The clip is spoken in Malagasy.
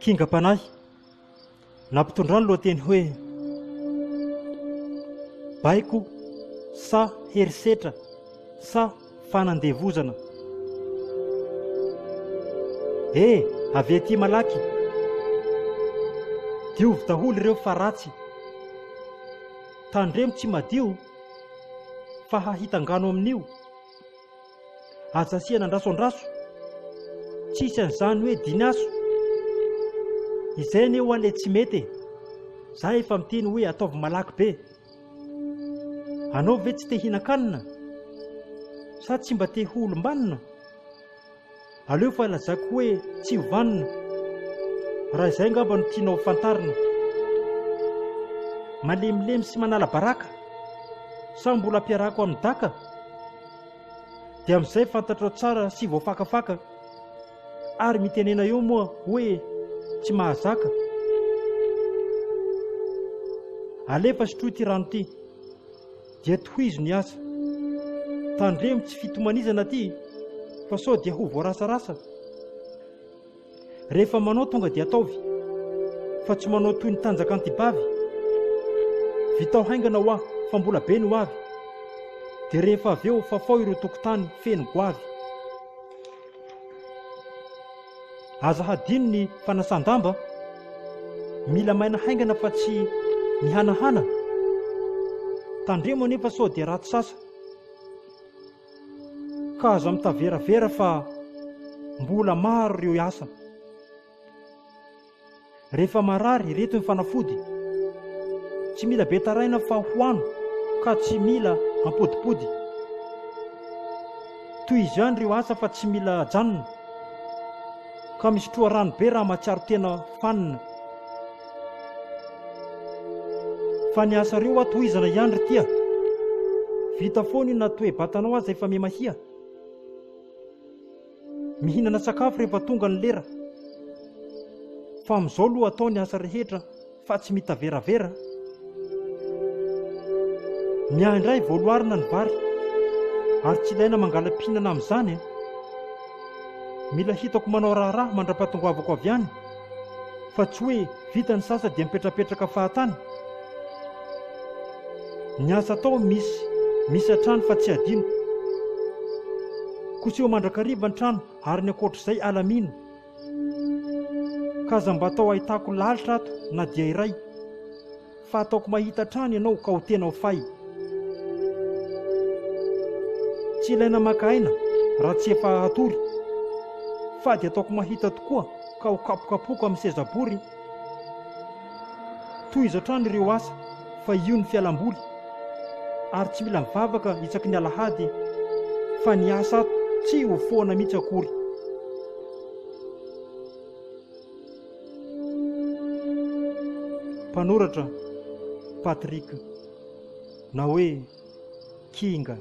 Kingam-panahy nampitondrano lohateny hoe baiko sa herisetra sa fanandevozana. Avy aty malaky, diovy daholo ireo fa ratsy. Tandremo tsy madio fa hahitangano amin'io. Ajasia nandrasondraso, tsisy an'izany hoe dinaso. Izay anie ale tsy mety. Za efa miteny hoe ataovy malaky be. Anao ve tsy te hinan-kanina sa tsy mba te ho olom-banina? Aleo fa lazako hoe tsy hovanina. Raha izay ngamba no tianao fantarina. Malemilemy sy manala baraka sa mbola ampiarako amin'ny daka? Dia amin'izay fantatrao tsara sy voafakafaka, ary mitenena eo moa hoe tsy mahazaka. Alefa sotroy ty rano ty, dia tohizo ny asa. Tandremo tsy fitomanizana ty, fa sao dia ho voarasarasa. Rehefa manao tonga dia ataovy, fa tsy manao toy ny tanjakan'tybavy. Vitao haingana ho aho fa mbola be ny ho avy, dia rehefa avy eo fafao ireo tokotany feno goavy. Aza hadino ny fanasan-damba, mila maina haingana fa tsy mihanahana. Tandremo anefa sao dia raty sasa, ka aza mitaveravera fa mbola maro ireo asa. Rehefa marary reto ny fanafody, tsy mila betaraina fa hoano, ka tsy mila ampodipody. Toy izany ireo asa fa tsy mila janona, ka misotroa rano be raha mahatsiaro tena fanina. Fa ny asa ireo atohizana ihany ry tia. Vita foana na toe-batanao aza efa memahia. Mihinana sakafo rehefa tonga ny lera, fa amin'izao aloha atao ny asa rehetra fa tsy mitaveravera. Miaindray voaloarina ny vary, ary tsy ilaina mangala-pihinana amin'izany. Mila hitako manao raharaha mandra-pahatongoavako avy any, fa tsy hoe vita ny sasa dia mipetrapetraka fahatany. Ny asa atao misy hatrany fa tsy adino. Koseho mandrakariva ny trano ary ny ankoatr'izay alamino. Kaza mba atao ahitako lalitra ato na dia iray, fa ataoko mahita trano ianao ka ho tena ho fay. Tsy ilaina maka aina raha tsy efa hatory, fa dia ataoko mahita tokoa ka ho kapokapoko amin'ny sezabory. Tohiza trano ireo asa, fa io ny fialamboly, ary tsy mila mivavaka hitsaky ny alahady, fa ny asa tsy ho foana mihitsy akory. Mpanoratra Patrick, na hoe Kinga.